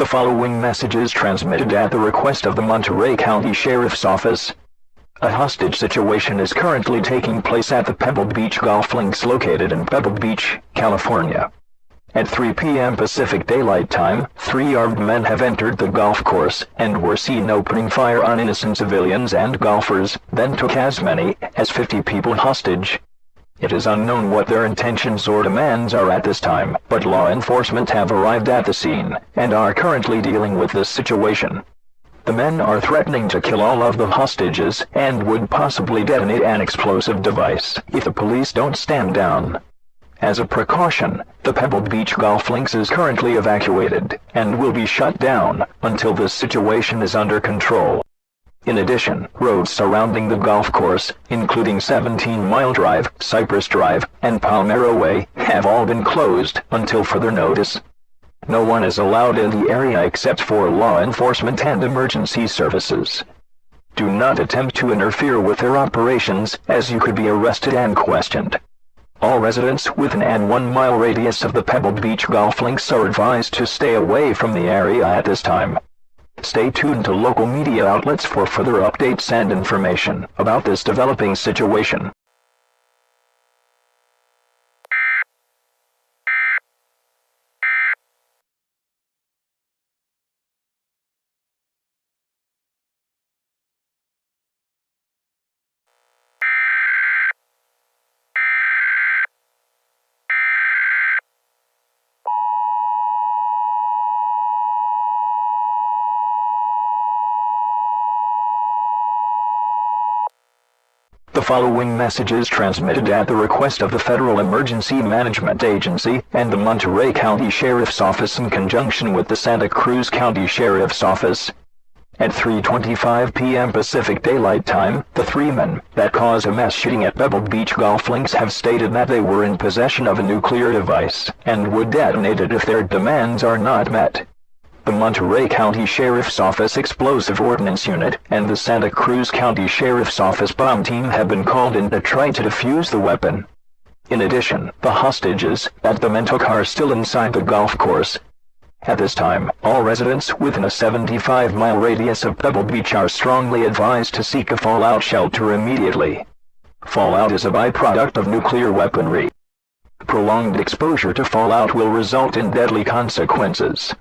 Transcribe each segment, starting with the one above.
The following message is transmitted at the request of the Monterey County Sheriff's Office. A hostage situation is currently taking place at the Pebble Beach Golf Links located in Pebble Beach, California. At 3 p.m. Pacific Daylight Time, 3 armed men have entered the golf course and were seen opening fire on innocent civilians and golfers, then took as many as 50 people hostage. It is unknown what their intentions or demands are at this time, but law enforcement have arrived at the scene and are currently dealing with this situation. The men are threatening to kill all of the hostages and would possibly detonate an explosive device if the police don't stand down. As a precaution, the Pebble Beach Golf Links is currently evacuated and will be shut down until this situation is under control. In addition, roads surrounding the golf course, including 17 Mile Drive, Cypress Drive, and Palmero Way, have all been closed until further notice. No one is allowed in the area except for law enforcement and emergency services. Do not attempt to interfere with their operations, as you could be arrested and questioned. All residents within a 1-mile radius of the Pebble Beach Golf Links are advised to stay away from the area at this time. Stay tuned to local media outlets for further updates and information about this developing situation. The following message is transmitted at the request of the Federal Emergency Management Agency and the Monterey County Sheriff's Office in conjunction with the Santa Cruz County Sheriff's Office. At 3:25 p.m. Pacific Daylight Time, the 3 men that caused a mass shooting at Pebble Beach Golf Links have stated that they were in possession of a nuclear device and would detonate it if their demands are not met. The Monterey County Sheriff's Office Explosive Ordnance Unit and the Santa Cruz County Sheriff's Office bomb team have been called in to try to defuse the weapon. In addition, the hostages that the men took are still inside the golf course. At this time, all residents within a 75-mile radius of Pebble Beach are strongly advised to seek a fallout shelter immediately. Fallout is a byproduct of nuclear weaponry. Prolonged exposure to fallout will result in deadly consequences.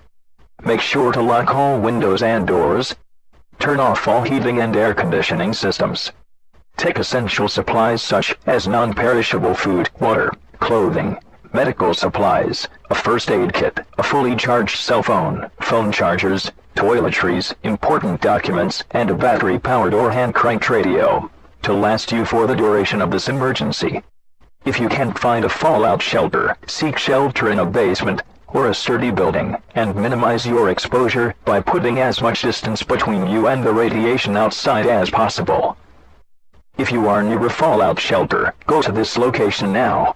Make sure to lock all windows and doors. Turn off all heating and air conditioning systems. Take essential supplies such as non-perishable food, water, clothing, medical supplies, a first aid kit, a fully charged cell phone, phone chargers, toiletries, important documents, and a battery-powered or hand-cranked radio to last you for the duration of this emergency. If you can't find a fallout shelter, seek shelter in a basement or a sturdy building, and minimize your exposure by putting as much distance between you and the radiation outside as possible. If you are near a fallout shelter, go to this location now.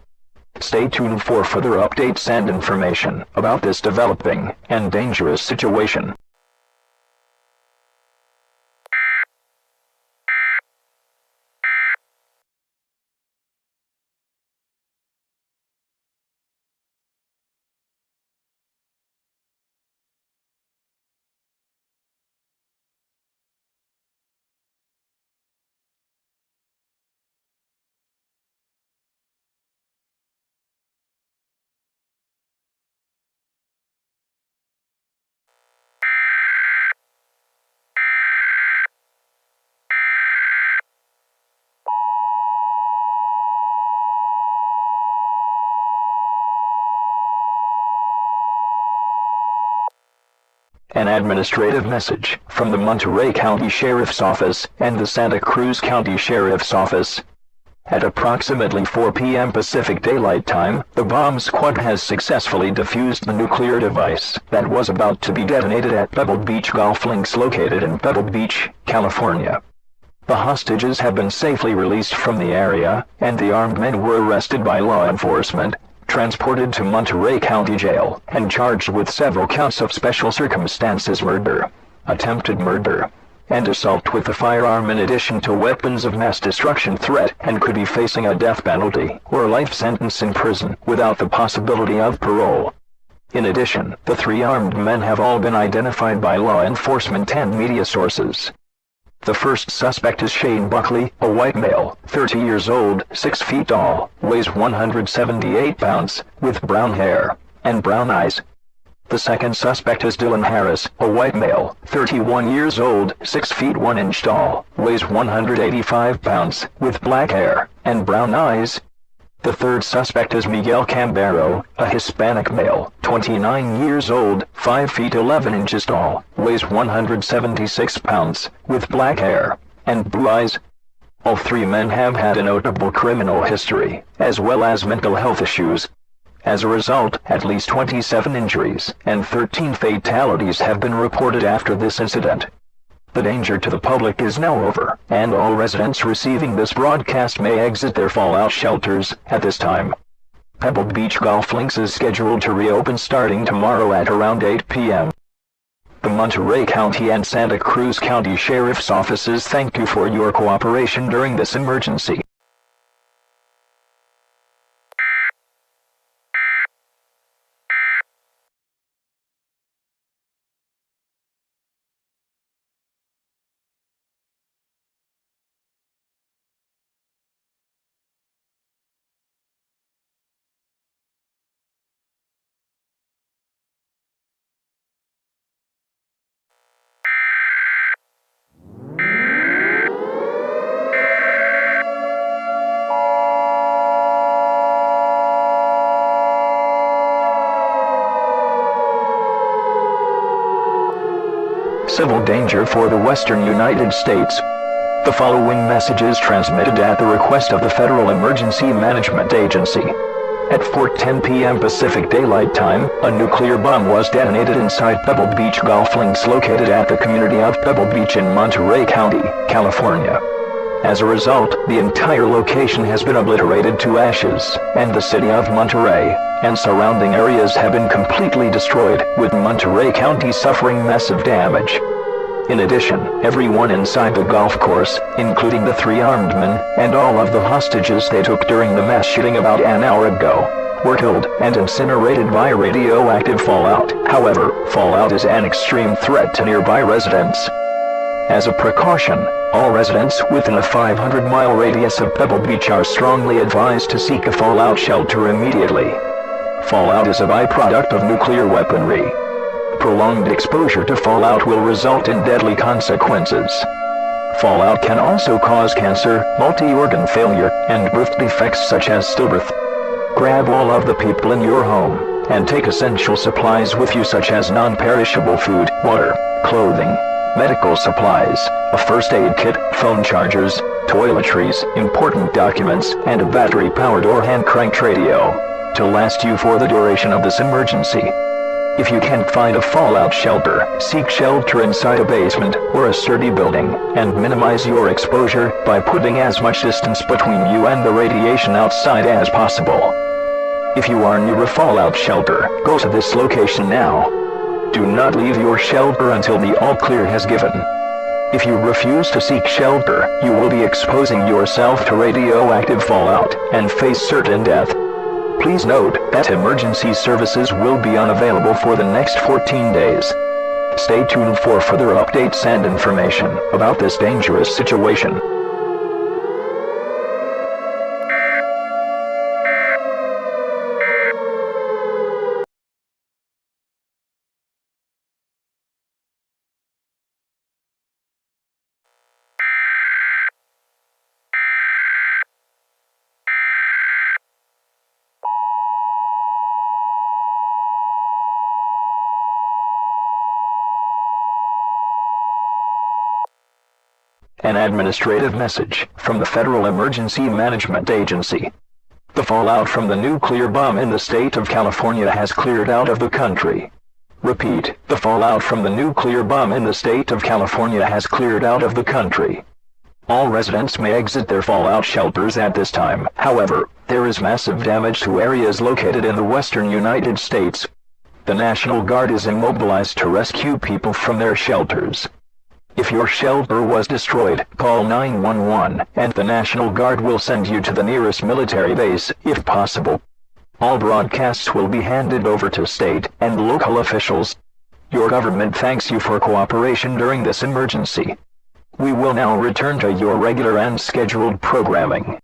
Stay tuned for further updates and information about this developing and dangerous situation. An administrative message from the Monterey County Sheriff's Office and the Santa Cruz County Sheriff's Office. At approximately 4 p.m. Pacific Daylight Time, the bomb squad has successfully defused the nuclear device that was about to be detonated at Pebble Beach Golf Links located in Pebble Beach, California. The hostages have been safely released from the area, and the armed men were arrested by law enforcement, transported to Monterey County Jail, and charged with several counts of special circumstances murder, attempted murder, and assault with a firearm in addition to weapons of mass destruction threat, and could be facing a death penalty or life sentence in prison without the possibility of parole. In addition, the three armed men have all been identified by law enforcement and media sources. The first suspect is Shane Buckley, a white male, 30 years old, 6 feet tall, weighs 178 pounds, with brown hair and brown eyes. The second suspect is Dylan Harris, a white male, 31 years old, 6 feet 1 inch tall, weighs 185 pounds, with black hair and brown eyes. The third suspect is Miguel Cambero, a Hispanic male, 29 years old, 5 feet 11 inches tall, weighs 176 pounds, with black hair and blue eyes. All three men have had a notable criminal history, as well as mental health issues. As a result, at least 27 injuries and 13 fatalities have been reported after this incident. The danger to the public is now over, and all residents receiving this broadcast may exit their fallout shelters at this time. Pebble Beach Golf Links is scheduled to reopen starting tomorrow at around 8 p.m. The Monterey County and Santa Cruz County Sheriff's Offices thank you for your cooperation during this emergency. Civil danger for the western United States. The following message is transmitted at the request of the Federal Emergency Management Agency. At 4:10 p.m. Pacific Daylight Time, a nuclear bomb was detonated inside Pebble Beach Golf Links located at the community of Pebble Beach in Monterey County, California. As a result, the entire location has been obliterated to ashes, and the city of Monterey and surrounding areas have been completely destroyed, with Monterey County suffering massive damage. In addition, everyone inside the golf course, including the three armed men and all of the hostages they took during the mass shooting about an hour ago, were killed and incinerated by radioactive fallout. However, fallout is an extreme threat to nearby residents. As a precaution, all residents within a 500-mile radius of Pebble Beach are strongly advised to seek a fallout shelter immediately. Fallout is a byproduct of nuclear weaponry. Prolonged exposure to fallout will result in deadly consequences. Fallout can also cause cancer, multi-organ failure, and birth defects such as stillbirth. Grab all of the people in your home, and take essential supplies with you such as non-perishable food, water, clothing, medical supplies, a first aid kit, phone chargers, toiletries, important documents, and a battery-powered or hand-cranked radio to last you for the duration of this emergency. If you can't find a fallout shelter, seek shelter inside a basement or a sturdy building, and minimize your exposure by putting as much distance between you and the radiation outside as possible. If you are near a fallout shelter, go to this location now. Do not leave your shelter until the all-clear has given. If you refuse to seek shelter, you will be exposing yourself to radioactive fallout and face certain death. Please note that emergency services will be unavailable for the next 14 days. Stay tuned for further updates and information about this dangerous situation. An administrative message from the Federal Emergency Management Agency. The fallout from the nuclear bomb in the state of California has cleared out of the country. Repeat, the fallout from the nuclear bomb in the state of California has cleared out of the country. All residents may exit their fallout shelters at this time. However, there is massive damage to areas located in the western United States. The National Guard is immobilized to rescue people from their shelters. If your shelter was destroyed, call 911, and the National Guard will send you to the nearest military base, if possible. All broadcasts will be handed over to state and local officials. Your government thanks you for cooperation during this emergency. We will now return to your regular and scheduled programming.